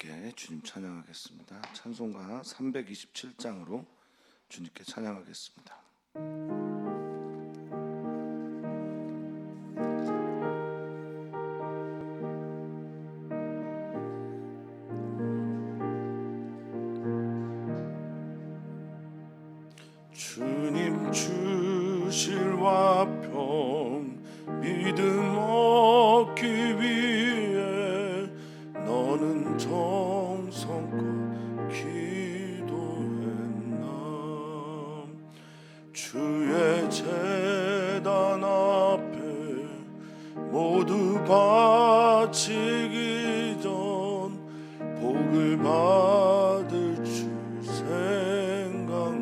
함께 주님 찬양하겠습니다. 찬송가 327장으로 주님께 찬양하겠습니다. 주님 주실 화평 믿음 얻기 위해 너는 정성껏 기도했나. 주의 제단 앞에 모두 바치기 전 복을 받을 줄 생각마라.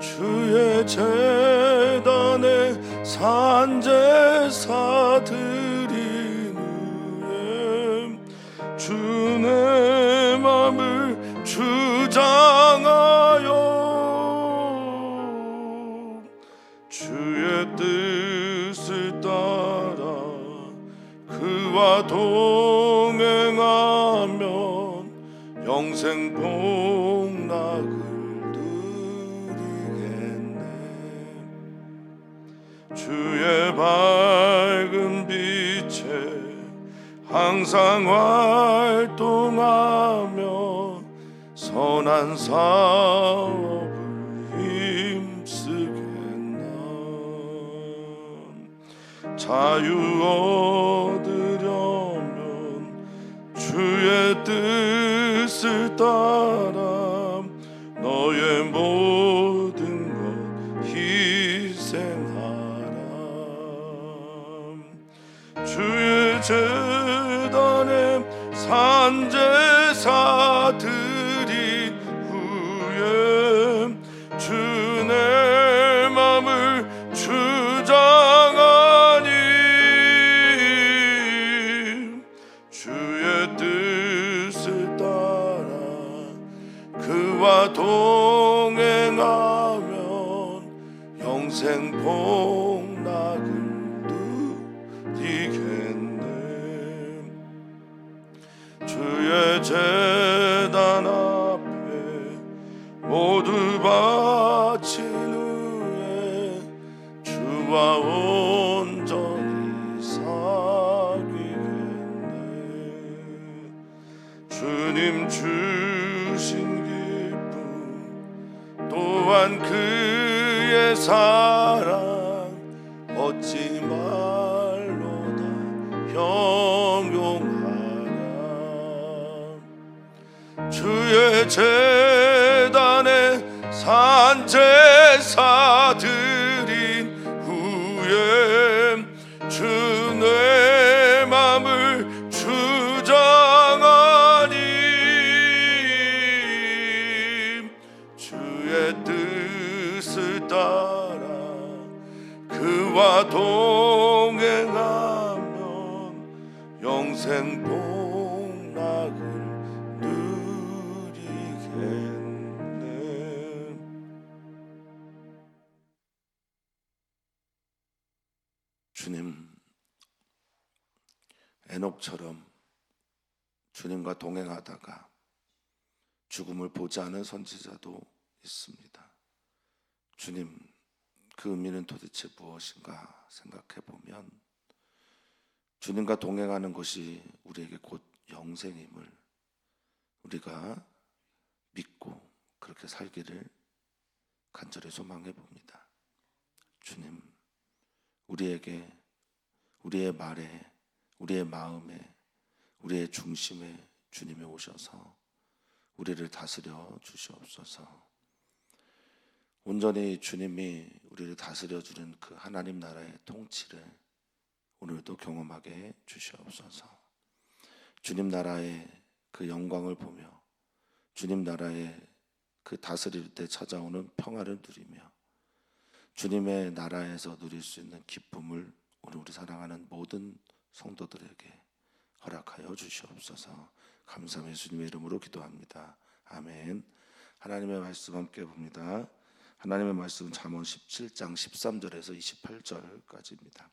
주의 제단에 산제사 드린 후에 주의 맘을 주장하여 주의 뜻을 따라 그와 동행하면 영생 복락을 주의 밝은 빛에 항상 활동하며 선한 사업을 힘쓰겠나. 자유 얻으려면 주의 뜻을 따라 너의 모든 것 희생하라. 주의 제단에 산제사 드린 후에 주의 맘을 주장하니 주의 뜻을 따라 그와 동행하면 영생 복락을 주의 제단 앞에 모두 바친 후에 주와 온전히 사귀겠네. 주님 주신 기쁨 또한 그의 사랑 어찌 말로 다 형용하라. 주의 제단에 산제사 드린 후에 주의 맘을 주장하니 주의 뜻을 따라 그와 동행하면 영생 복락을 주님, 에녹처럼 주님과 동행하다가 죽음을 보지 않은 선지자도 있습니다. 주님, 그 의미는 도대체 무엇인가 생각해 보면 주님과 동행하는 것이 우리에게 곧 영생임을 우리가 믿고 그렇게 살기를 간절히 소망해 봅니다. 주님, 우리에게, 우리의 말에, 우리의 마음에, 우리의 중심에 주님이 오셔서 우리를 다스려 주시옵소서. 온전히 주님이 우리를 다스려 주는 그 하나님 나라의 통치를 오늘도 경험하게 주시옵소서. 주님 나라의 그 영광을 보며 주님 나라의 그 다스릴 때 찾아오는 평화를 누리며 주님의 나라에서 누릴 수 있는 기쁨을 우리 사랑하는 모든 성도들에게 허락하여 주시옵소서. 감사하며 예수님의 이름으로 기도합니다. 아멘. 하나님의 말씀 함께 봅니다. 하나님의 말씀은 잠언 17장 13절에서 28절까지입니다.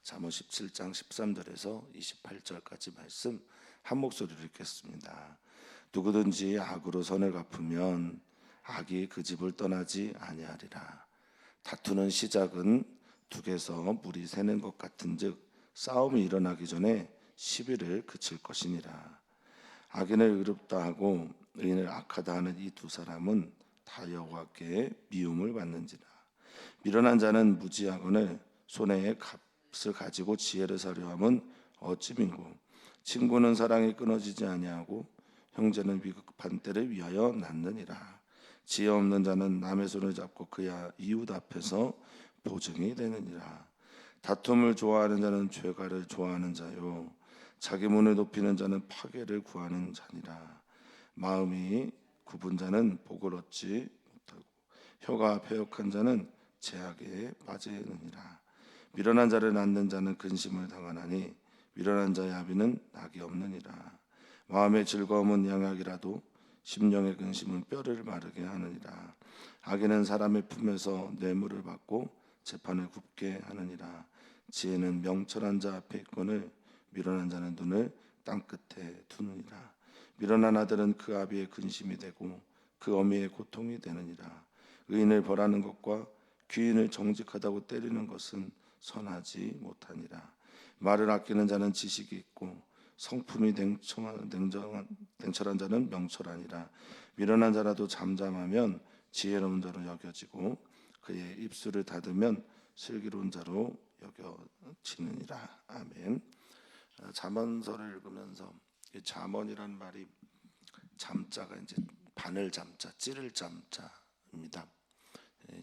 잠언 17장 13절에서 28절까지 말씀 한 목소리로 읽겠습니다. 누구든지 악으로 선을 갚으면 악이 그 집을 떠나지 아니하리라. 다투는 시작은 둑에서 물이 새는 것 같은즉 싸움이 일어나기 전에 시비를 그칠 것이니라. 악인을 의롭다 하고 의인을 악하다 하는 이 두 사람은 다 여호와께 미움을 받는지라. 미련한 자는 무지하거늘 손에 값을 가지고 지혜를 사려 함은 어찌 민고. 친구는 사랑이 끊어지지 아니하고 형제는 위급한 때를 위하여 낳느니라. 지혜 없는 자는 남의 손을 잡고 그야 이웃 앞에서 보증이 되느니라. 다툼을 좋아하는 자는 죄가를 좋아하는 자요 자기 문을 높이는 자는 파괴를 구하는 자니라. 마음이 굽은 자는 복을 얻지 못하고 혀가 패역한 자는 제약에 빠지느니라. 미련한 자를 낳는 자는 근심을 당하나니 미련한 자의 합의는 낙이 없느니라. 마음의 즐거움은 양약이라도 심령의 근심은 뼈를 마르게 하느니라. 악인은 사람의 품에서 뇌물을 받고 재판을 굽게 하느니라. 지혜는 명철한 자 앞에 있거늘 미련한 자는 눈을 땅끝에 두느니라. 미련한 아들은 그 아비의 근심이 되고 그 어미의 고통이 되느니라. 의인을 벌하는 것과 귀인을 정직하다고 때리는 것은 선하지 못하니라. 말을 아끼는 자는 지식이 있고 성품이 냉철한 자는 명철하니라. 미련한 자라도 잠잠하면 지혜로운 자로 여겨지고 그의 입술을 닫으면 슬기로운 자로 여겨지느니라. 아멘. 잠언서를 읽으면서 이 잠언이란 말이 잠자가 이제 바늘 잠자, 찌를 잠자입니다.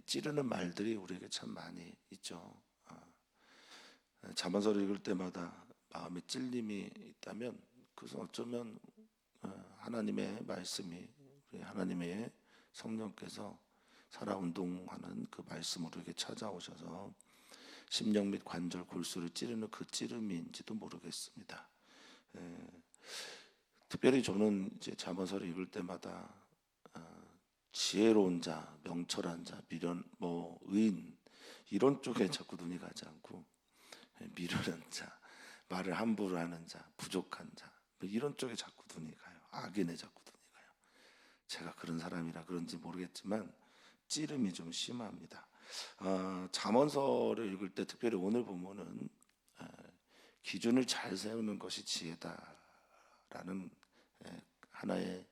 찌르는 말들이 우리에게 참 많이 있죠. 잠언서를 읽을 때마다 마음에 찔림이 있다면 그것은 어쩌면 하나님의 말씀이 우리 하나님의 성령께서 살아 운동하는 그 말씀으로 이렇게 찾아오셔서 심령 및 관절 골수를 찌르는 그 찌름인지도 모르겠습니다. 특별히 저는 이제 잠언서를 읽을 때마다 지혜로운 자, 명철한 자, 의인 이런 쪽에 자꾸 눈이 가지 않고 미련한 자, 말을 함부로 하는 자, 부족한 자 이런 쪽에 자꾸 눈이 가요. 악인에 자꾸 눈이 가요. 제가 그런 사람이라 그런지 모르겠지만 찌름이 좀 심합니다. 잠언서를 읽을 때 특별히 오늘 본문은 기준을 잘 세우는 것이 지혜다라는 하나의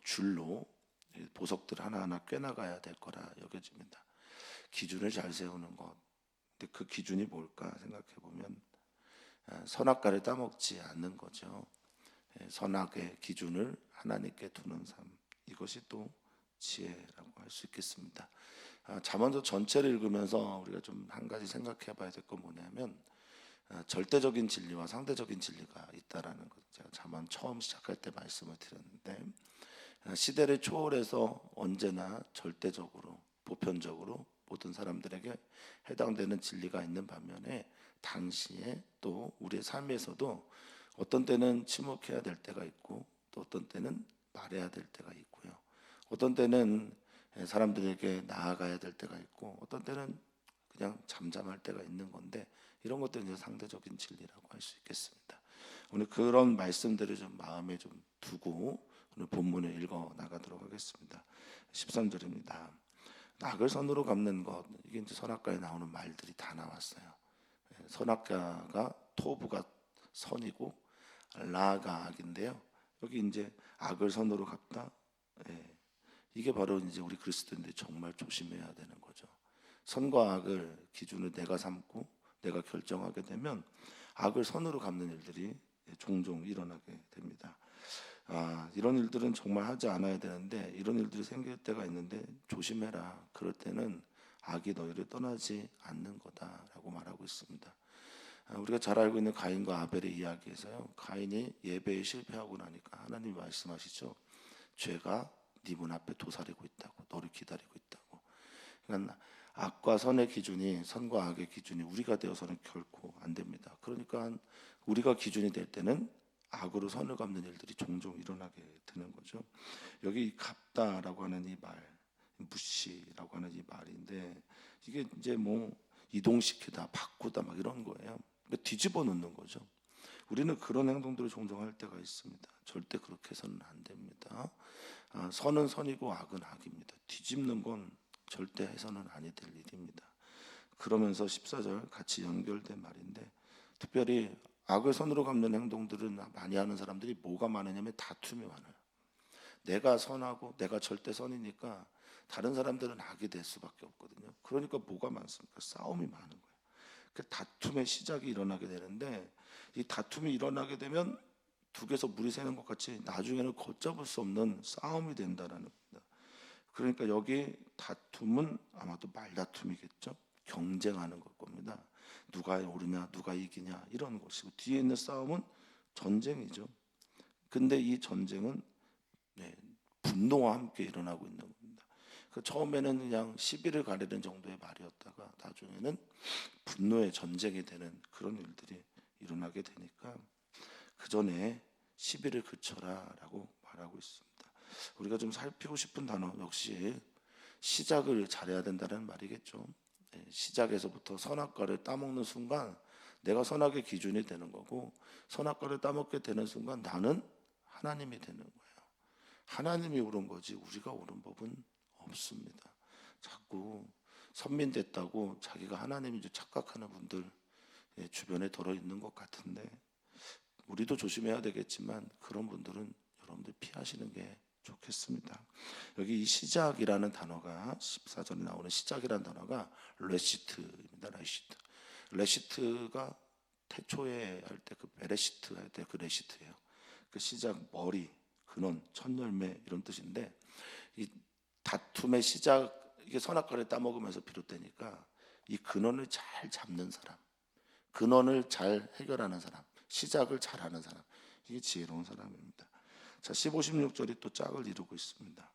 줄로 보석들 하나하나 꿰나가야 될 거라 여겨집니다. 기준을 잘 세우는 것. 근데 그 기준이 뭘까 생각해 보면 선악과를 따먹지 않는 거죠. 선악의 기준을 하나님께 두는 삶. 이것이 또 지혜라고 할 수 있겠습니다. 잠언서 전체를 읽으면서 우리가 좀 한 가지 생각해 봐야 될 건 뭐냐면 절대적인 진리와 상대적인 진리가 있다라는 것. 제가 잠언 처음 시작할 때 말씀을 드렸는데 시대를 초월해서 언제나 절대적으로 보편적으로 모든 사람들에게 해당되는 진리가 있는 반면에 당시에 또 우리의 삶에서도 어떤 때는 침묵해야 될 때가 있고 또 어떤 때는 말해야 될 때가 있고요. 어떤 때는 사람들에게 나아가야 될 때가 있고 어떤 때는 그냥 잠잠할 때가 있는 건데 이런 것들은 이제 상대적인 진리라고 할 수 있겠습니다. 오늘 그런 말씀들을 좀 마음에 좀 두고 오늘 본문을 읽어 나가도록 하겠습니다. 13절입니다. 낙을 선으로 갚는 것. 이게 이제 선악과에 나오는 말들이 다 나왔어요. 선악과가 토부가 선이고 라가 악인데요. 여기 이제 악을 선으로 갚다. 이게 바로 이제 우리 그리스도인들이 정말 조심해야 되는 거죠. 선과 악을 기준을 내가 삼고 내가 결정하게 되면 악을 선으로 갚는 일들이 종종 일어나게 됩니다. 이런 일들은 정말 하지 않아야 되는데 이런 일들이 생길 때가 있는데 조심해라. 그럴 때는 악이 너희를 떠나지 않는 거다라고 말하고 있습니다. 우리가 잘 알고 있는 가인과 아벨의 이야기에서요. 가인이 예배에 실패하고 나니까 하나님이 말씀하시죠. 죄가 네 문 앞에 도사리고 있다고, 너를 기다리고 있다고. 그러니까 악과 선의 기준이, 선과 악의 기준이 우리가 되어서는 결코 안 됩니다. 그러니까 우리가 기준이 될 때는 악으로 선을 갚는 일들이 종종 일어나게 되는 거죠. 여기 갚다라고 하는 이 말, 무시라고 하는 이 말인데 이게 이제 뭐 이동시키다, 바꾸다 막 이런 거예요. 그러니까 뒤집어 놓는 거죠. 우리는 그런 행동들을 종종 할 때가 있습니다. 절대 그렇게 해서는 안 됩니다. 선은 선이고 악은 악입니다. 뒤집는 건 절대 해서는 아니 될 일입니다. 그러면서 14절 같이 연결된 말인데, 특별히 악을 선으로 갚는 행동들은 많이 하는 사람들이 뭐가 많으냐면 다툼이 많아요. 내가 선하고 내가 절대 선이니까 다른 사람들은 악이 될 수밖에 없거든요. 그러니까 뭐가 많습니까? 싸움이 많은 거예요. 그 다툼의 시작이 일어나게 되는데, 이 다툼이 일어나게 되면 둑에서 물이 새는 것 같이 나중에는 걷잡을 수 없는 싸움이 된다라는 겁니다. 그러니까 여기 다툼은 아마도 말다툼이겠죠. 경쟁하는 것 겁니다. 누가 오르냐, 누가 이기냐 이런 것이고, 뒤에 있는 싸움은 전쟁이죠. 근데 이 전쟁은 분노와 함께 일어나고 있는 겁니다. 처음에는 그냥 시비를 가리는 정도의 말이었다가 나중에는 분노의 전쟁이 되는 그런 일들이 일어나게 되니까 그 전에 시비를 그쳐라라고 말하고 있습니다. 우리가 좀 살피고 싶은 단어 역시 시작을 잘해야 된다는 말이겠죠. 시작에서부터 선악과를 따먹는 순간 내가 선악의 기준이 되는 거고, 선악과를 따먹게 되는 순간 나는 하나님이 되는 거예요. 하나님이 옳은 거지 우리가 옳은 법은 없습니다. 자꾸 선민 됐다고 자기가 하나님인 줄 착각하는 분들 주변에 덜어 있는 것 같은데, 우리도 조심해야 되겠지만 그런 분들은 여러분들 피하시는 게 좋겠습니다. 여기 이 시작이라는 단어가 14절에 나오는 시작이라는 단어가 레시트입니다. 레시트가 태초에 할 때 그 베레시트 할 때 그 레시트예요. 그 시작, 머리, 근원, 첫 열매 이런 뜻인데, 이 다툼의 시작, 이게 선악과를 따먹으면서 비롯되니까 이 근원을 잘 잡는 사람, 근원을 잘 해결하는 사람, 시작을 잘하는 사람, 이게 지혜로운 사람입니다. 자, 15, 16절이 또 짝을 이루고 있습니다.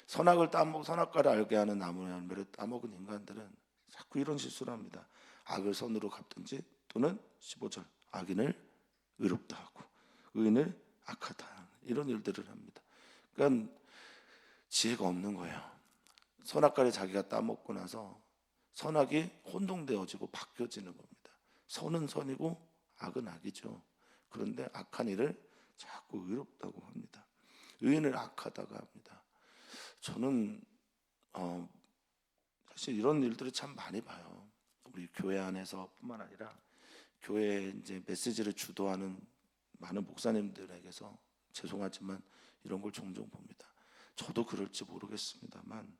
선악과를 알게 하는 나무의 열매를 따먹은 인간들은 자꾸 이런 실수를 합니다. 악을 선으로 갚든지, 또는 15절 악인을 의롭다 하고 의인을 악하다, 이런 일들을 합니다. 그러니까 지혜가 없는 거예요. 선악과를 자기가 따먹고 나서 선악이 혼동되어지고 바뀌어지는 겁니다. 선은 선이고 악은 악이죠. 그런데 악한 일을 자꾸 의롭다고 합니다. 의인을 악하다고 합니다. 저는 사실 이런 일들을 참 많이 봐요. 우리 교회 안에서뿐만 아니라 교회 이제 메시지를 주도하는 많은 목사님들에게서 죄송하지만 이런 걸 종종 봅니다. 저도 그럴지 모르겠습니다만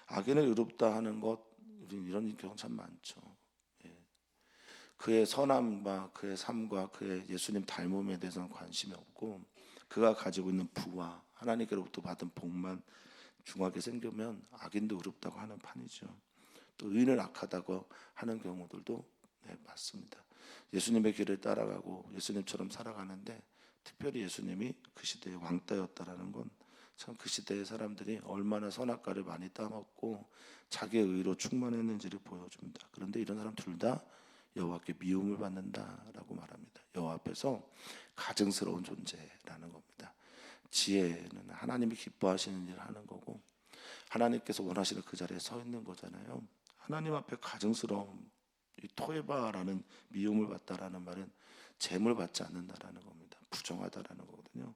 악인을 의롭다 하는 것, 우리는 이런 경우 참 많죠. 그의 선함과 그의 삶과 그의 예수님 닮음에 대해서는 관심이 없고, 그가 가지고 있는 부와 하나님께로부터 받은 복만 중하게 생기면 악인도 의롭다고 하는 판이죠. 또 의인을 악하다고 하는 경우들도 맞습니다. 예수님의 길을 따라가고 예수님처럼 살아가는데, 특별히 예수님이 그 시대의 왕따였다라는 건 참 그 시대의 사람들이 얼마나 선악과를 많이 따먹고 자기의 의로 충만했는지를 보여줍니다. 그런데 이런 사람 둘 다 여호와께 미움을 받는다라고 말합니다. 여호와 앞에서 가증스러운 존재라는 겁니다. 지혜는 하나님이 기뻐하시는 일을 하는 거고, 하나님께서 원하시는 그 자리에 서 있는 거잖아요. 하나님 앞에 가증스러움, 이 토에바라는 미움을 받다라는 말은 재물 받지 않는다라는 겁니다. 부정하다라는 거거든요.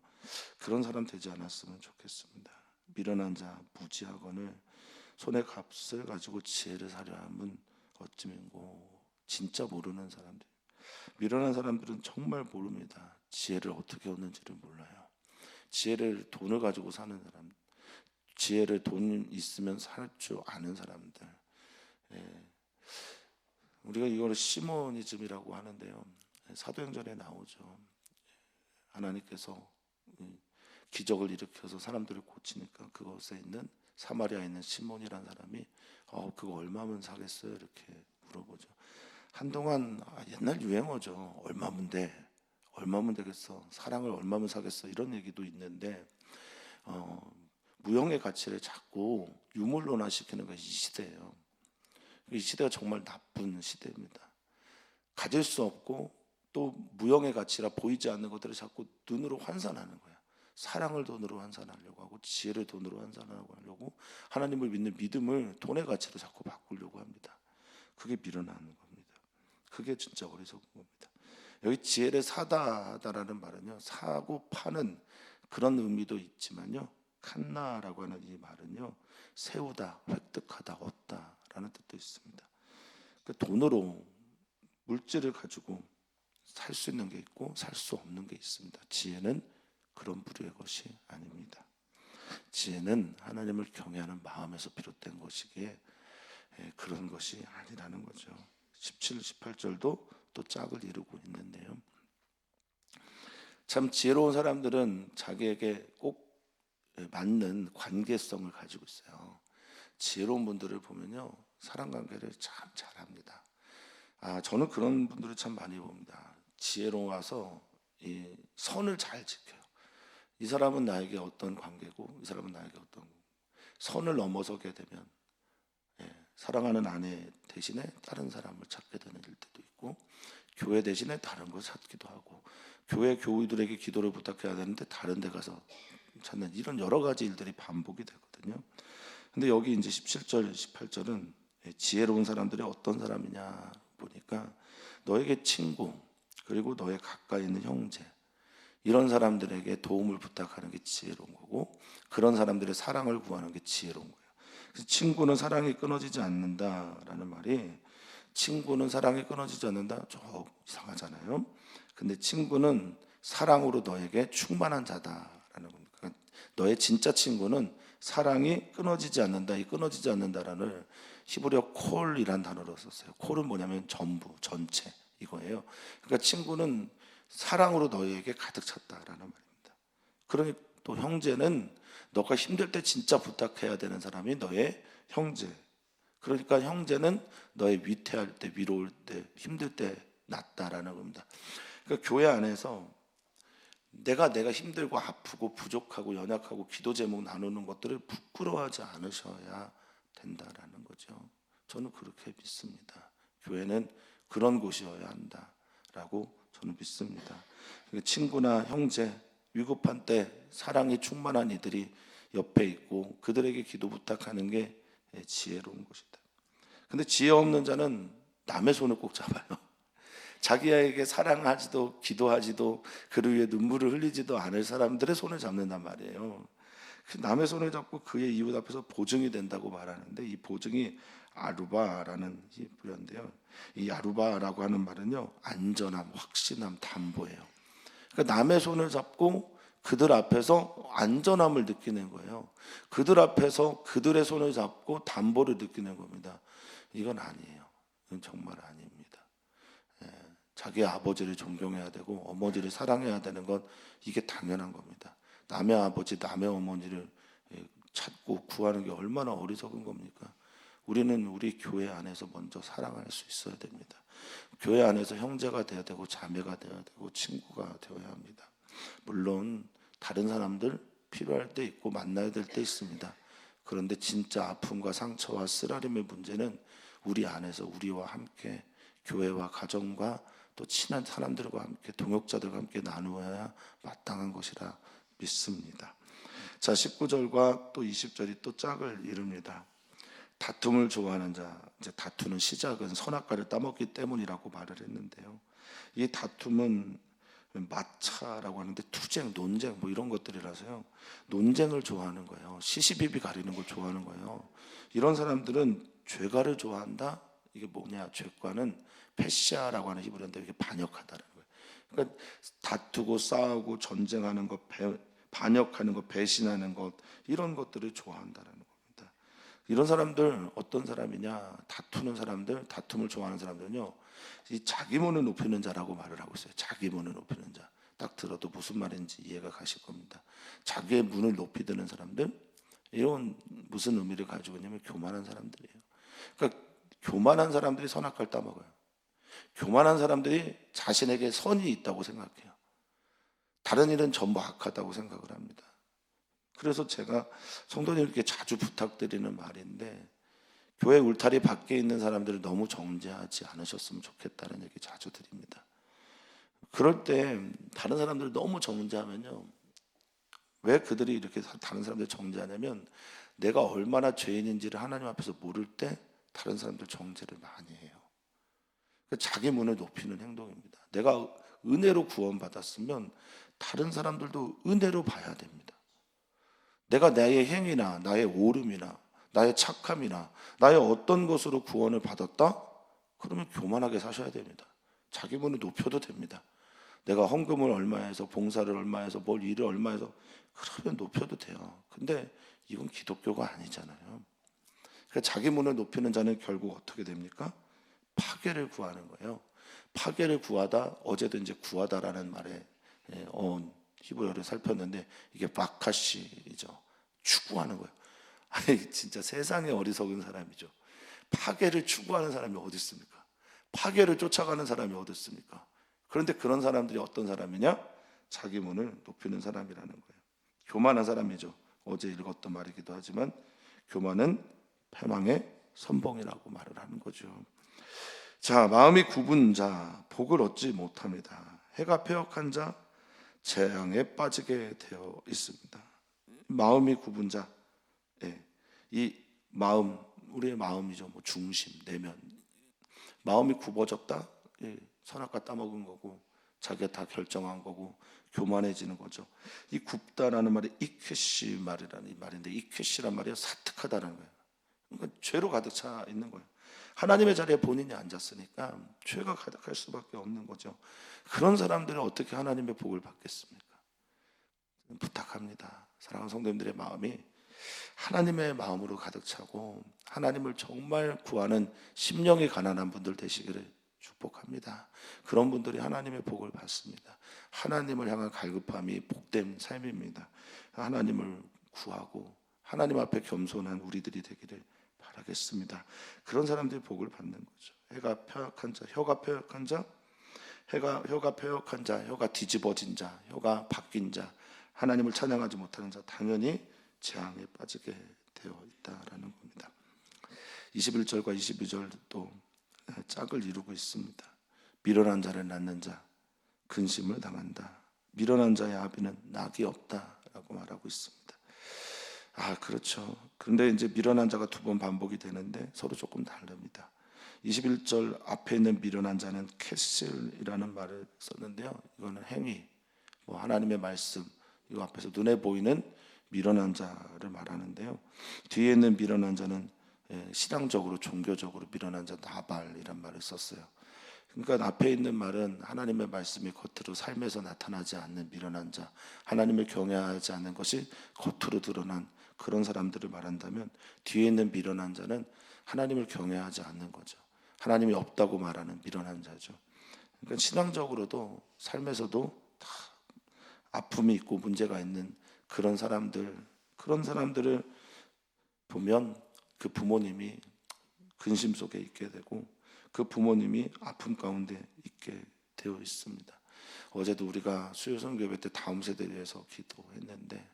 그런 사람 되지 않았으면 좋겠습니다. 미련한 자, 무지하거늘 손의 값을 가지고 지혜를 사려 함은 어찌민고. 진짜 모르는 사람들, 미련한 사람들은 정말 모릅니다. 지혜를 어떻게 얻는지를 몰라요. 지혜를 돈을 가지고 사는 사람, 지혜를 돈 있으면 살 줄 아는 사람들, 우리가 이걸 시모니즘이라고 하는데요. 사도행전에 나오죠. 하나님께서 기적을 일으켜서 사람들을 고치니까 그곳에 있는 사마리아에 있는 시몬이라는 사람이 그거 얼마면 사겠어요? 이렇게 물어보죠. 한동안 옛날 유행어죠. 얼마면 되겠어? 사랑을 얼마면 사겠어? 이런 얘기도 있는데, 무형의 가치를 자꾸 유물론화시키는 것이 이 시대예요. 이 시대가 정말 나쁜 시대입니다. 가질 수 없고 또 무형의 가치라 보이지 않는 것들을 자꾸 눈으로 환산하는 거야. 사랑을 돈으로 환산하려고 하고, 지혜를 돈으로 환산하려고, 하나님을 믿는 믿음을 돈의 가치로 자꾸 바꾸려고 합니다. 그게 미련한 겁니다. 그게 진짜 어리석은 겁니다. 여기 지혜를 사다하다라는 말은요, 사고 파는 그런 의미도 있지만요, 칸나라고 하는 이 말은요, 세우다, 획득하다, 얻다라는 뜻도 있습니다. 돈으로 물질을 가지고 살 수 있는 게 있고 살 수 없는 게 있습니다. 지혜는 그런 부류의 것이 아닙니다. 지혜는 하나님을 경외하는 마음에서 비롯된 것이기에 그런 것이 아니라는 거죠. 17, 18절도 또 짝을 이루고 있는데요. 참 지혜로운 사람들은 자기에게 꼭 맞는 관계성을 가지고 있어요. 지혜로운 분들을 보면요, 사람 관계를 참 잘합니다. 저는 그런 분들을 참 많이 봅니다. 지혜로워서 이 선을 잘 지켜요. 이 사람은 나에게 어떤 관계고 이 사람은 나에게 어떤 선을 넘어서게 되면 사랑하는 아내 대신에 다른 사람을 찾게 되는 일들도 있고, 교회 대신에 다른 걸 찾기도 하고, 교회 교우들에게 기도를 부탁해야 되는데 다른 데 가서 찾는 이런 여러 가지 일들이 반복이 되거든요. 근데 여기 이제 17절, 18절은 지혜로운 사람들이 어떤 사람이냐 보니까 너에게 친구, 그리고 너의 가까이 있는 형제, 이런 사람들에게 도움을 부탁하는 게 지혜로운 거고, 그런 사람들의 사랑을 구하는 게 지혜로운 거예요. 그래서 친구는 사랑이 끊어지지 않는다라는 말이, 친구는 사랑이 끊어지지 않는다, 좀 이상하잖아요. 근데 친구는 사랑으로 너에게 충만한 자다라는 겁니다. 그러니까 너의 진짜 친구는 사랑이 끊어지지 않는다. 이 끊어지지 않는다라는 히브리어 콜이란 단어를 썼어요. 콜은 뭐냐면 전부, 전체 이거예요. 그러니까 친구는 사랑으로 너에게 가득 찼다라는 말입니다. 그러니 또 형제는 너가 힘들 때 진짜 부탁해야 되는 사람이 너의 형제. 그러니까 형제는 너의 위태할 때, 위로울 때, 힘들 때 낫다라는 겁니다. 그러니까 교회 안에서 내가 힘들고 아프고 부족하고 연약하고 기도 제목 나누는 것들을 부끄러워하지 않으셔야 된다라는 거죠. 저는 그렇게 믿습니다. 교회는 그런 곳이어야 한다라고 저는 믿습니다. 친구나 형제, 위급한 때 사랑이 충만한 이들이 옆에 있고 그들에게 기도 부탁하는 게 지혜로운 것이다. 근데 지혜 없는 자는 남의 손을 꼭 잡아요. 자기에게 사랑하지도 기도하지도 그를 위해 눈물을 흘리지도 않을 사람들의 손을 잡는단 말이에요. 남의 손을 잡고 그의 이웃 앞에서 보증이 된다고 말하는데, 이 보증이 아루바라는 히브리어인데요. 이 아루바라고 하는 말은요, 안전함, 확신함, 담보예요. 그러니까 남의 손을 잡고 그들 앞에서 안전함을 느끼는 거예요. 그들 앞에서 그들의 손을 잡고 담보를 느끼는 겁니다. 이건 아니에요. 이건 정말 아닙니다. 자기 아버지를 존경해야 되고 어머니를 사랑해야 되는 건 이게 당연한 겁니다. 남의 아버지, 남의 어머니를 찾고 구하는 게 얼마나 어리석은 겁니까? 우리는 우리 교회 안에서 먼저 사랑할 수 있어야 됩니다. 교회 안에서 형제가 되어야 되고 자매가 되어야 되고 친구가 되어야 합니다. 물론 다른 사람들 필요할 때 있고 만나야 될 때 있습니다. 그런데 진짜 아픔과 상처와 쓰라림의 문제는 우리 안에서 우리와 함께 교회와 가정과 또 친한 사람들과 함께 동역자들과 함께 나누어야 마땅한 것이라 믿습니다. 자, 19절과 또 20절이 또 짝을 이룹니다. 다툼을 좋아하는 자, 이제 다투는 시작은 선악과를 따먹기 때문이라고 말을 했는데요. 이 다툼은 마차라고 하는데 투쟁, 논쟁 뭐 이런 것들이라서요. 논쟁을 좋아하는 거예요. 시시비비 가리는 걸 좋아하는 거예요. 이런 사람들은 죄가를 좋아한다. 이게 뭐냐? 죄과는 패시아라고 하는 히브리어인데 이게 반역하다라는 거예요. 그러니까 다투고 싸우고 전쟁하는 것, 반역하는 것, 배신하는 것, 이런 것들을 좋아한다라는 겁니다. 이런 사람들 어떤 사람이냐? 다투는 사람들, 다툼을 좋아하는 사람들은요, 이 자기 문을 높이는 자라고 말을 하고 있어요. 자기 문을 높이는 자. 딱 들어도 무슨 말인지 이해가 가실 겁니다. 자기의 문을 높이 드는 사람들, 이런 무슨 의미를 가지고 있냐면 교만한 사람들이에요. 그러니까 교만한 사람들이 선악과를 따먹어요. 교만한 사람들이 자신에게 선이 있다고 생각해요. 다른 일은 전부 악하다고 생각을 합니다. 그래서 제가 성도님께 자주 부탁드리는 말인데, 교회 울타리 밖에 있는 사람들을 너무 정죄하지 않으셨으면 좋겠다는 얘기 자주 드립니다. 그럴 때 다른 사람들을 너무 정죄하면요, 왜 그들이 이렇게 다른 사람들을 정죄하냐면 내가 얼마나 죄인인지를 하나님 앞에서 모를 때 다른 사람들 정죄를 많이 해요. 자기 문을 높이는 행동입니다. 내가 은혜로 구원받았으면 다른 사람들도 은혜로 봐야 됩니다. 내가 나의 행위나 나의 옳음이나 나의 착함이나 나의 어떤 것으로 구원을 받았다? 그러면 교만하게 사셔야 됩니다. 자기 문을 높여도 됩니다. 내가 헌금을 얼마해서 봉사를 얼마해서 뭘 일을 얼마해서 그러면 높여도 돼요. 근데 이건 기독교가 아니잖아요. 그러니까 자기 문을 높이는 자는 결국 어떻게 됩니까? 파괴를 구하는 거예요. 파괴를 구하다, 어제도 이제 구하다라는 말에 히브리어를 살폈는데 이게 마카시죠. 추구하는 거예요. 아니 진짜 세상에 어리석은 사람이죠. 파괴를 추구하는 사람이 어디 있습니까? 파괴를 쫓아가는 사람이 어디 있습니까? 그런데 그런 사람들이 어떤 사람이냐? 자기 문을 높이는 사람이라는 거예요. 교만한 사람이죠. 어제 읽었던 말이기도 하지만 교만은 패망의 선봉이라고 말을 하는 거죠. 자, 마음이 굽은 자 복을 얻지 못합니다. 해가 패역한 자 재앙에 빠지게 되어 있습니다. 마음이 굽은 자, 이 마음, 우리의 마음이죠. 뭐 중심, 내면. 마음이 굽어졌다, 선악과 따먹은 거고, 자기가 다 결정한 거고, 교만해지는 거죠. 이 굽다라는 말이 이케시 말이라는 이 말인데, 이케시란 말이 사특하다는 거예요. 그러니까 죄로 가득 차 있는 거예요. 하나님의 자리에 본인이 앉았으니까 죄가 가득할 수밖에 없는 거죠. 그런 사람들은 어떻게 하나님의 복을 받겠습니까? 부탁합니다. 사랑하는 성도님들의 마음이 하나님의 마음으로 가득 차고 하나님을 정말 구하는 심령이 가난한 분들 되시기를 축복합니다. 그런 분들이 하나님의 복을 받습니다. 하나님을 향한 갈급함이 복된 삶입니다. 하나님을 구하고 하나님 앞에 겸손한 우리들이 되기를 바라겠습니다. 그런 사람들이 복을 받는 거죠. 해가 폐역한 자, 혀가 폐역한 자, 혀가 폐역한 자, 혀가 뒤집어진 자, 혀가 바뀐 자, 하나님을 찬양하지 못하는 자, 당연히 재앙에 빠지게 되어 있다라는 겁니다. 21절과 22절도 짝을 이루고 있습니다. 미련한 자를 낳는 자 근심을 당한다. 미련한 자의 아비는 낙이 없다라고 말하고 있습니다. 그렇죠. 그런데 이제 미련한 자가 두 번 반복이 되는데 서로 조금 다릅니다. 21절 앞에 있는 미련한 자는 캐슬이라는 말을 썼는데요. 이거는 행위, 뭐 하나님의 말씀, 이 앞에서 눈에 보이는 미련한 자를 말하는데요. 뒤에 있는 미련한 자는 신앙적으로 종교적으로 미련한 자 나발이란 말을 썼어요. 그러니까 앞에 있는 말은 하나님의 말씀이 겉으로 삶에서 나타나지 않는 미련한 자, 하나님을 경외하지 않는 것이 겉으로 드러난 그런 사람들을 말한다면, 뒤에 있는 미련한 자는 하나님을 경외하지 않는 거죠. 하나님이 없다고 말하는 미련한 자죠. 그러니까 신앙적으로도 삶에서도 다 아픔이 있고 문제가 있는 그런 사람들을 보면 그 부모님이 근심 속에 있게 되고 그 부모님이 아픔 가운데 있게 되어 있습니다. 어제도 우리가 수요 선교회 때 다음 세대를 위해서 기도했는데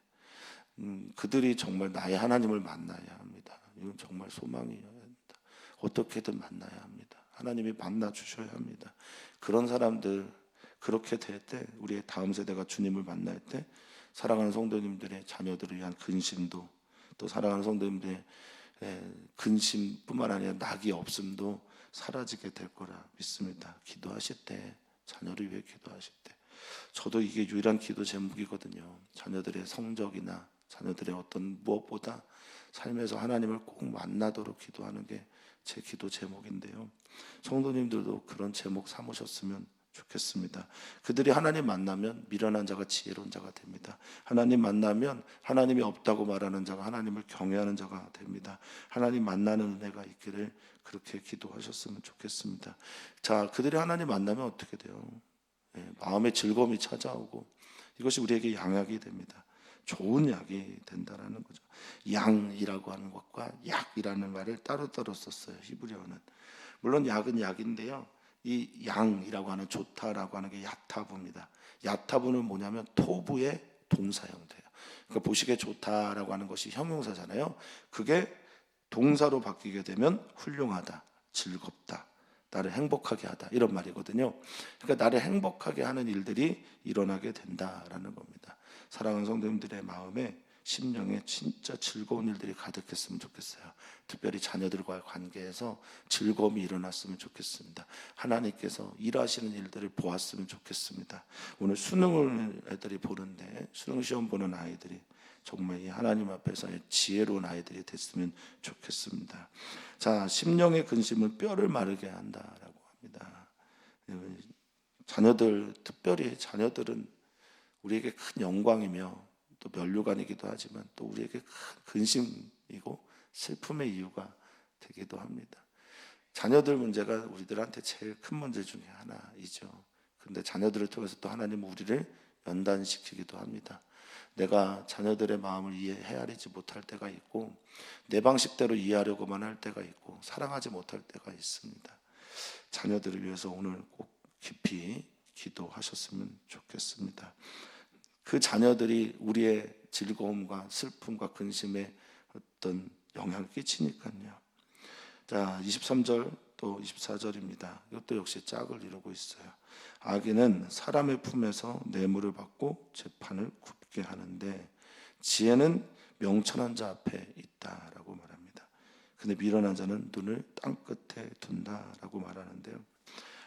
그들이 정말 나의 하나님을 만나야 합니다. 이건 정말 소망이어야 합니다. 어떻게든 만나야 합니다. 하나님이 만나 주셔야 합니다. 그런 사람들, 그렇게 될 때 우리의 다음 세대가 주님을 만날 때 사랑하는 성도님들의 자녀들을 위한 근심도, 또 사랑하는 성도님들의 근심뿐만 아니라 낙이 없음도 사라지게 될 거라 믿습니다. 기도하실 때, 자녀를 위해 기도하실 때, 저도 이게 유일한 기도 제목이거든요. 자녀들의 성적이나 자녀들의 어떤 무엇보다 삶에서 하나님을 꼭 만나도록 기도하는 게 제 기도 제목인데요. 성도님들도 그런 제목 삼으셨으면 좋겠습니다. 그들이 하나님 만나면 미련한 자가 지혜로운 자가 됩니다. 하나님 만나면 하나님이 없다고 말하는 자가 하나님을 경외하는 자가 됩니다. 하나님 만나는 은혜가 있기를 그렇게 기도하셨으면 좋겠습니다. 자, 그들이 하나님 만나면 어떻게 돼요? 마음의 즐거움이 찾아오고 이것이 우리에게 양약이 됩니다. 좋은 약이 된다라는 거죠. 양이라고 하는 것과 약이라는 말을 따로따로 썼어요. 히브리어는. 물론 약은 약인데요. 이 양이라고 하는 좋다라고 하는 게 야타부입니다. 야타부는 뭐냐면 토부의 동사 형태예요. 그러니까 보시기에 좋다라고 하는 것이 형용사잖아요. 그게 동사로 바뀌게 되면 훌륭하다, 즐겁다, 나를 행복하게 하다 이런 말이거든요. 그러니까 나를 행복하게 하는 일들이 일어나게 된다라는 겁니다. 사랑하는 성도님들의 마음에 심령에 진짜 즐거운 일들이 가득했으면 좋겠어요. 특별히 자녀들과의 관계에서 즐거움이 일어났으면 좋겠습니다. 하나님께서 일하시는 일들을 보았으면 좋겠습니다. 오늘 수능을 애들이 보는데, 수능 시험 보는 아이들이 정말 이 하나님 앞에서의 지혜로운 아이들이 됐으면 좋겠습니다. 자, 심령의 근심은 뼈를 마르게 한다라고 합니다. 자녀들, 특별히 자녀들은 우리에게 큰 영광이며 또 면류관이기도 하지만 또 우리에게 큰 근심이고 슬픔의 이유가 되기도 합니다. 자녀들 문제가 우리들한테 제일 큰 문제 중에 하나이죠. 그런데 자녀들을 통해서 또 하나님은 우리를 연단시키기도 합니다. 내가 자녀들의 마음을 헤아리지 못할 때가 있고, 내 방식대로 이해하려고만 할 때가 있고, 사랑하지 못할 때가 있습니다. 자녀들을 위해서 오늘 꼭 깊이 기도하셨으면 좋겠습니다. 그 자녀들이 우리의 즐거움과 슬픔과 근심에 어떤 영향을 끼치니까요. 자, 23절 또 24절입니다. 이것도 역시 짝을 이루고 있어요. 악인은 사람의 품에서 뇌물을 받고 재판을 굽게 하는데 지혜는 명철한 자 앞에 있다라고 말합니다. 근데 미련한 자는 눈을 땅 끝에 둔다라고 말하는데요.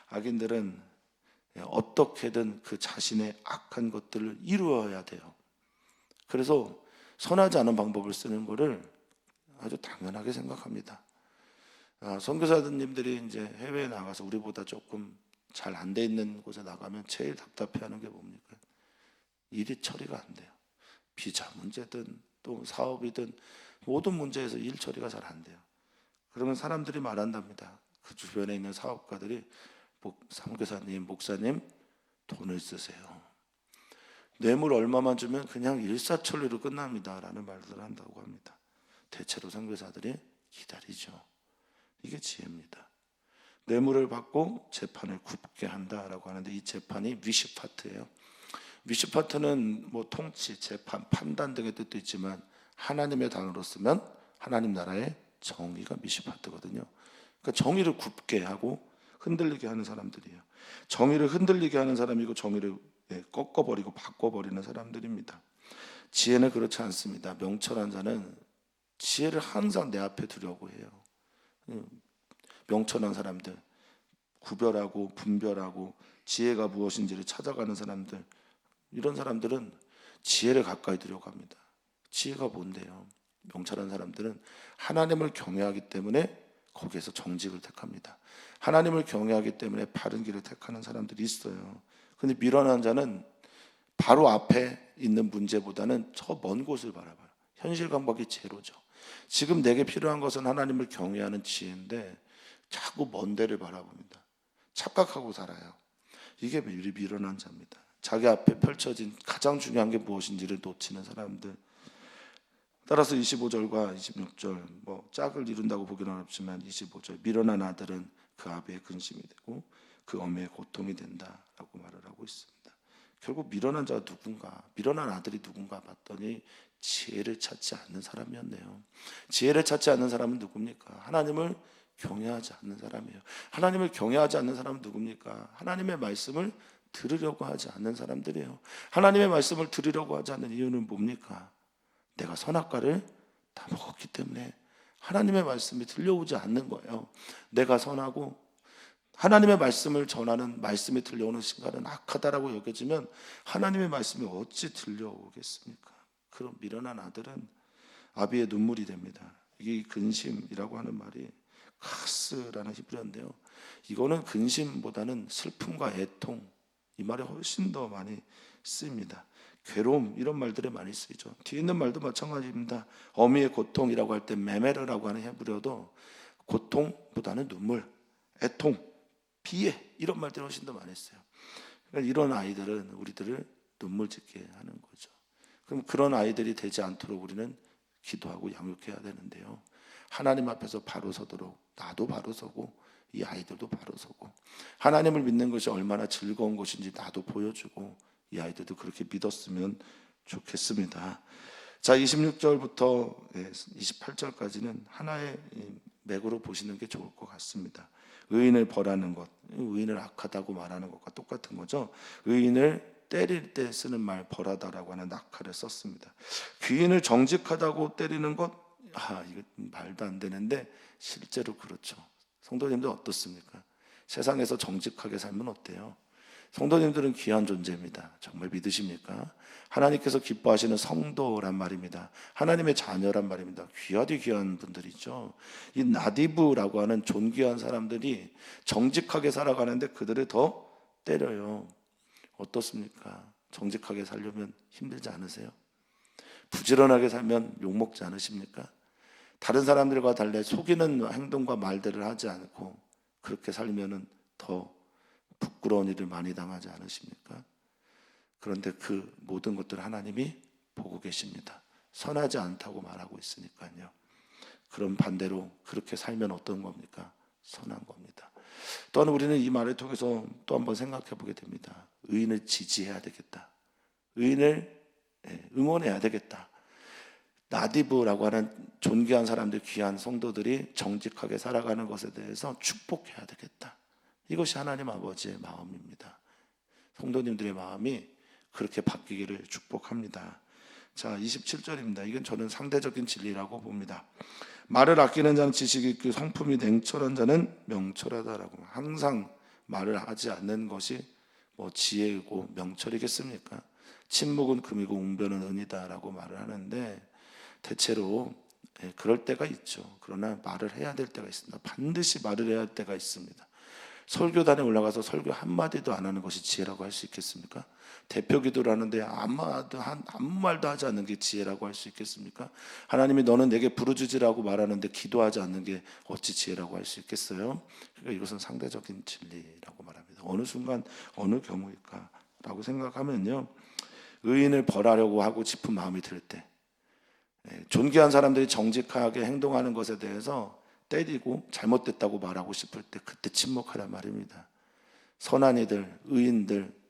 악인들은 어떻게든 그 자신의 악한 것들을 이루어야 돼요. 그래서 선하지 않은 방법을 쓰는 것을 아주 당연하게 생각합니다. 선교사님들이 이제 해외에 나가서 우리보다 조금 잘 안 돼 있는 곳에 나가면 제일 답답해하는 게 뭡니까? 일이 처리가 안 돼요. 비자 문제든 또 사업이든 모든 문제에서 일 처리가 잘 안 돼요. 그러면 사람들이 말한답니다. 그 주변에 있는 사업가들이 선교사님, 목사님 돈을 쓰세요. 뇌물 얼마만 주면 그냥 일사천리로 끝납니다 라는 말들을 한다고 합니다. 대체로 선교사들이 기다리죠. 이게 지혜입니다. 뇌물을 받고 재판을 굽게 한다라고 하는데 이 재판이 미슈파트예요. 미슈파트는 뭐 통치, 재판, 판단 등의 뜻도 있지만 하나님의 단어로 쓰면 하나님 나라의 정의가 미슈파트거든요. 그러니까 정의를 굽게 하고 흔들리게 하는 사람들이에요. 정의를 흔들리게 하는 사람이고 정의를 꺾어버리고 바꿔버리는 사람들입니다. 지혜는 그렇지 않습니다. 명철한 자는 지혜를 항상 내 앞에 두려고 해요. 명철한 사람들, 구별하고 분별하고 지혜가 무엇인지를 찾아가는 사람들, 이런 사람들은 지혜를 가까이 두려고 합니다. 지혜가 뭔데요? 명철한 사람들은 하나님을 경외하기 때문에 거기에서 정직을 택합니다. 하나님을 경외하기 때문에 바른 길을 택하는 사람들이 있어요. 근데 미련한 자는 바로 앞에 있는 문제보다는 저 먼 곳을 바라봐요. 현실 감각이 제로죠. 지금 내게 필요한 것은 하나님을 경외하는 지혜인데 자꾸 먼 데를 바라봅니다. 착각하고 살아요. 이게 미련한 자입니다. 자기 앞에 펼쳐진 가장 중요한 게 무엇인지를 놓치는 사람들. 따라서 25절과 26절 뭐 짝을 이룬다고 보기는 어렵지만 25절 미련한 아들은 그 아비의 근심이 되고 그 어미의 고통이 된다라고 말을 하고 있습니다. 결국 미련한 자가 누군가, 미련한 아들이 누군가 봤더니 지혜를 찾지 않는 사람이었네요. 지혜를 찾지 않는 사람은 누굽니까? 하나님을 경외하지 않는 사람이에요. 하나님을 경외하지 않는 사람은 누굽니까? 하나님의 말씀을 들으려고 하지 않는 사람들이에요. 하나님의 말씀을 들으려고 하지 않는 이유는 뭡니까? 내가 선악과를 다 먹었기 때문에 하나님의 말씀이 들려오지 않는 거예요. 내가 선하고 하나님의 말씀을 전하는 말씀이 들려오는 순간은 악하다라고 여겨지면 하나님의 말씀이 어찌 들려오겠습니까? 그런 미련한 아들은 아비의 눈물이 됩니다. 이게 근심이라고 하는 말이 카스라는 히브리어인데요. 이거는 근심보다는 슬픔과 애통, 이 말이 훨씬 더 많이 쓰입니다. 괴로움 이런 말들이 많이 쓰이죠. 뒤에 있는 말도 마찬가지입니다. 어미의 고통이라고 할 때 메메르라고 하는 히브리어도 고통보다는 눈물, 애통, 비애 이런 말들이 훨씬 더 많이 써요. 그러니까 이런 아이들은 우리들을 눈물 짓게 하는 거죠. 그럼 그런 아이들이 되지 않도록 우리는 기도하고 양육해야 되는데요. 하나님 앞에서 바로 서도록 나도 바로 서고 이 아이들도 바로 서고 하나님을 믿는 것이 얼마나 즐거운 것인지 나도 보여주고 이 아이들도 그렇게 믿었으면 좋겠습니다. 자, 26절부터 28절까지는 하나의 맥으로 보시는 게 좋을 것 같습니다. 의인을 벌하는 것, 의인을 악하다고 말하는 것과 똑같은 거죠. 의인을 때릴 때 쓰는 말 벌하다라고 하는 낙하를 썼습니다. 귀인을 정직하다고 때리는 것, 이거 말도 안 되는데 실제로 그렇죠. 성도님들 어떻습니까? 세상에서 정직하게 살면 어때요? 성도님들은 귀한 존재입니다. 정말 믿으십니까? 하나님께서 기뻐하시는 성도란 말입니다. 하나님의 자녀란 말입니다. 귀하디 귀한 분들이죠. 이 나디브라고 하는 존귀한 사람들이 정직하게 살아가는데 그들을 더 때려요. 어떻습니까? 정직하게 살려면 힘들지 않으세요? 부지런하게 살면 욕먹지 않으십니까? 다른 사람들과 달리 속이는 행동과 말들을 하지 않고 그렇게 살면은 더 부끄러운 일을 많이 당하지 않으십니까? 그런데 그 모든 것들을 하나님이 보고 계십니다. 선하지 않다고 말하고 있으니까요. 그럼 반대로 그렇게 살면 어떤 겁니까? 선한 겁니다. 또한 우리는 이 말을 통해서 또 한번 생각해 보게 됩니다. 의인을 지지해야 되겠다. 의인을 응원해야 되겠다. 나디브라고 하는 존귀한 사람들, 귀한 성도들이 정직하게 살아가는 것에 대해서 축복해야 되겠다. 이것이 하나님 아버지의 마음입니다. 성도님들의 마음이 그렇게 바뀌기를 축복합니다. 자, 27절입니다. 이건 저는 상대적인 진리라고 봅니다. 말을 아끼는 자는 지식이 있고 성품이 냉철한 자는 명철하다라고. 항상 말을 하지 않는 것이 지혜이고 명철이겠습니까? 침묵은 금이고 웅변은 은이다라고 말을 하는데 대체로 그럴 때가 있죠. 그러나 말을 해야 될 때가 있습니다. 반드시 말을 해야 할 때가 있습니다. 설교단에 올라가서 설교 한마디도 안 하는 것이 지혜라고 할 수 있겠습니까? 대표 기도를 하는데 아무 말도 하지 않는 게 지혜라고 할 수 있겠습니까? 하나님이 너는 내게 부르짖으라고 말하는데 기도하지 않는 게 어찌 지혜라고 할 수 있겠어요? 그러니까 이것은 상대적인 진리라고 말합니다. 어느 순간 어느 경우일까? 라고 생각하면요, 의인을 벌하려고 하고 싶은 마음이 들 때, 존귀한 사람들이 정직하게 행동하는 것에 대해서 때리고 잘못됐다고 말하고 싶을 때 그때 침묵하란 말입니다. 선한 이들, 의인들,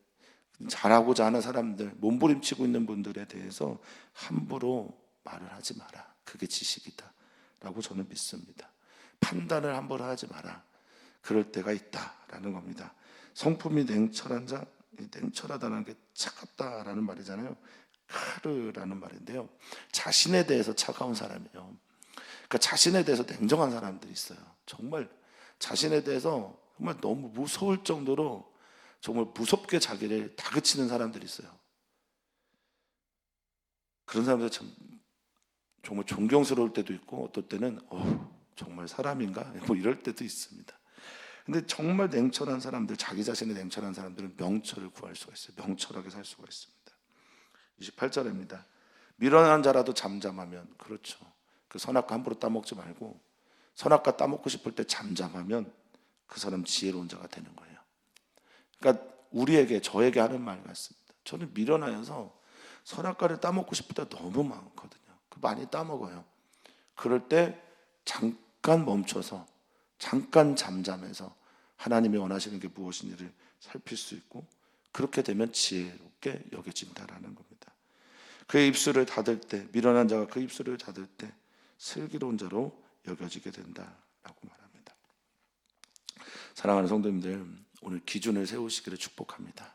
잘하고자 하는 사람들, 몸부림치고 있는 분들에 대해서 함부로 말을 하지 마라. 그게 지식이다 라고 저는 믿습니다. 판단을 함부로 하지 마라. 그럴 때가 있다라는 겁니다. 성품이 냉철한 자, 냉철하다는 게 차갑다라는 말이잖아요. 카르라는 말인데요, 자신에 대해서 차가운 사람이에요. 그러니까 자신에 대해서 냉정한 사람들이 있어요. 정말 자신에 대해서 정말 너무 무서울 정도로 정말 무섭게 자기를 다그치는 사람들이 있어요. 그런 사람들 참 정말 존경스러울 때도 있고 어떨 때는 정말 사람인가? 이럴 때도 있습니다. 근데 정말 냉철한 사람들, 자기 자신의 냉철한 사람들은 명철을 구할 수가 있어요. 명철하게 살 수가 있습니다. 28절입니다. 미련한 자라도 잠잠하면, 그렇죠. 그 선악과 함부로 따먹지 말고 선악과 따먹고 싶을 때 잠잠하면 그 사람 지혜로운 자가 되는 거예요. 그러니까 우리에게, 저에게 하는 말 같습니다. 저는 미련하여서 선악과를 따먹고 싶을 때 너무 많거든요. 많이 따먹어요. 그럴 때 잠깐 멈춰서 잠깐 잠잠해서 하나님이 원하시는 게 무엇인지를 살필 수 있고, 그렇게 되면 지혜롭게 여겨진다라는 겁니다. 그의 입술을 닫을 때, 미련한 자가 그 입술을 닫을 때 슬기로운 자로 여겨지게 된다라고 말합니다. 사랑하는 성도님들, 오늘 기준을 세우시기를 축복합니다.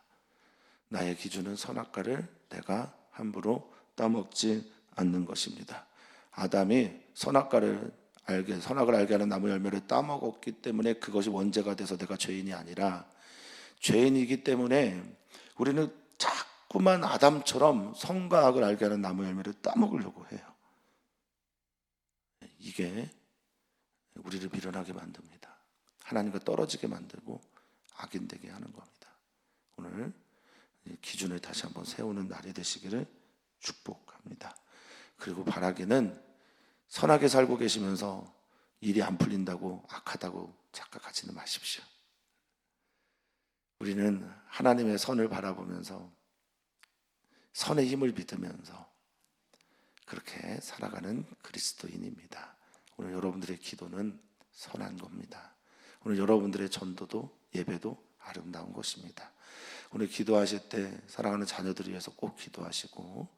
나의 기준은 선악과를 내가 함부로 따먹지 않는 것입니다. 아담이 선악을 알게 하는 나무 열매를 따먹었기 때문에 그것이 원죄가 돼서 내가 죄인이 아니라, 죄인이기 때문에 우리는 자꾸만 아담처럼 선과 악을 알게 하는 나무 열매를 따먹으려고 해요. 이게 우리를 미련하게 만듭니다. 하나님과 떨어지게 만들고 악인되게 하는 겁니다. 오늘 기준을 다시 한번 세우는 날이 되시기를 축복합니다. 그리고 바라기는 선하게 살고 계시면서 일이 안 풀린다고 악하다고 착각하지는 마십시오. 우리는 하나님의 선을 바라보면서 선의 힘을 믿으면서 그렇게 살아가는 그리스도인입니다. 오늘 여러분들의 기도는 선한 겁니다. 오늘 여러분들의 전도도 예배도 아름다운 것입니다. 오늘 기도하실 때 사랑하는 자녀들을 위해서 꼭 기도하시고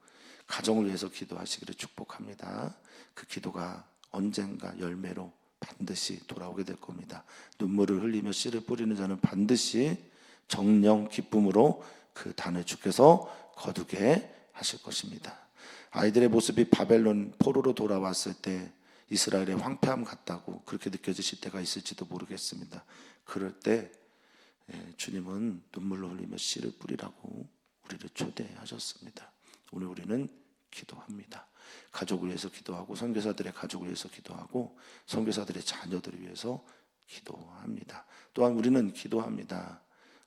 가정을 위해서 기도하시기를 축복합니다. 그 기도가 언젠가 열매로 반드시 돌아오게 될 겁니다. 눈물을 흘리며 씨를 뿌리는 자는 반드시 정령 기쁨으로 그 단을 주께서 거두게 하실 것입니다. 아이들의 모습이 바벨론 포로로 돌아왔을 때 이스라엘의 황폐함 같다고 그렇게 느껴지실 때가 있을지도 모르겠습니다. 그럴 때 주님은 눈물로 흘리며 씨를 뿌리라고 우리를 초대하셨습니다. 오늘 우리는 기도합니다. 가족을 위해서 기도하고 선교사들의 가족을 위해서 기도하고 선교사들의 자녀들을 위해서 기도합니다. 또한 우리는 기도합니다.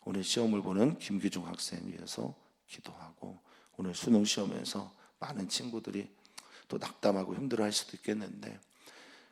오늘 시험을 보는 김기중 학생 위해서 기도하고 오늘 수능 시험에서 많은 친구들이 또 낙담하고 힘들어할 수도 있겠는데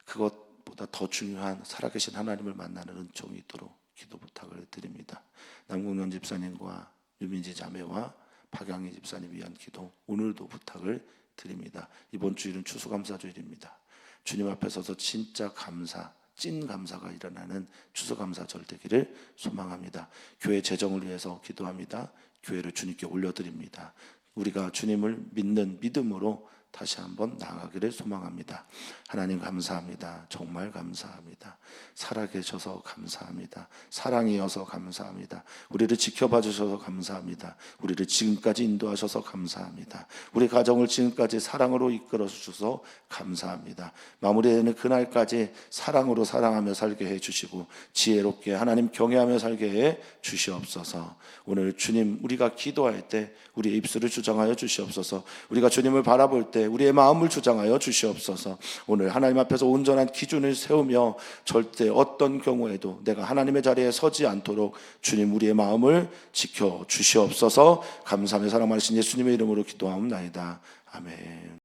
그것보다 더 중요한 살아계신 하나님을 만나는 은총이 있도록 기도 부탁을 드립니다. 남궁현 집사님과 유민지 자매와 박양희 집사님 위한 기도 오늘도 부탁을 드립니다. 이번 주일은 추수감사주일입니다. 주님 앞에 서서 진짜 감사, 찐 감사가 일어나는 추수감사절 되기를 소망합니다. 교회 재정을 위해서 기도합니다. 교회를 주님께 올려드립니다. 우리가 주님을 믿는 믿음으로 다시 한번 나아가기를 소망합니다. 하나님 감사합니다. 정말 감사합니다. 살아계셔서 감사합니다. 사랑이어서 감사합니다. 우리를 지켜봐 주셔서 감사합니다. 우리를 지금까지 인도하셔서 감사합니다. 우리 가정을 지금까지 사랑으로 이끌어 주셔서 감사합니다. 마무리되는 그날까지 사랑으로 사랑하며 살게 해주시고 지혜롭게 하나님 경외하며 살게 해 주시옵소서. 오늘 주님 우리가 기도할 때 우리의 입술을 주장하여 주시옵소서. 우리가 주님을 바라볼 때 우리의 마음을 주장하여 주시옵소서. 오늘 하나님 앞에서 온전한 기준을 세우며 절대 어떤 경우에도 내가 하나님의 자리에 서지 않도록 주님 우리의 마음을 지켜 주시옵소서. 감사하며 사랑 많으신 예수님의 이름으로 기도하옵나이다. 아멘.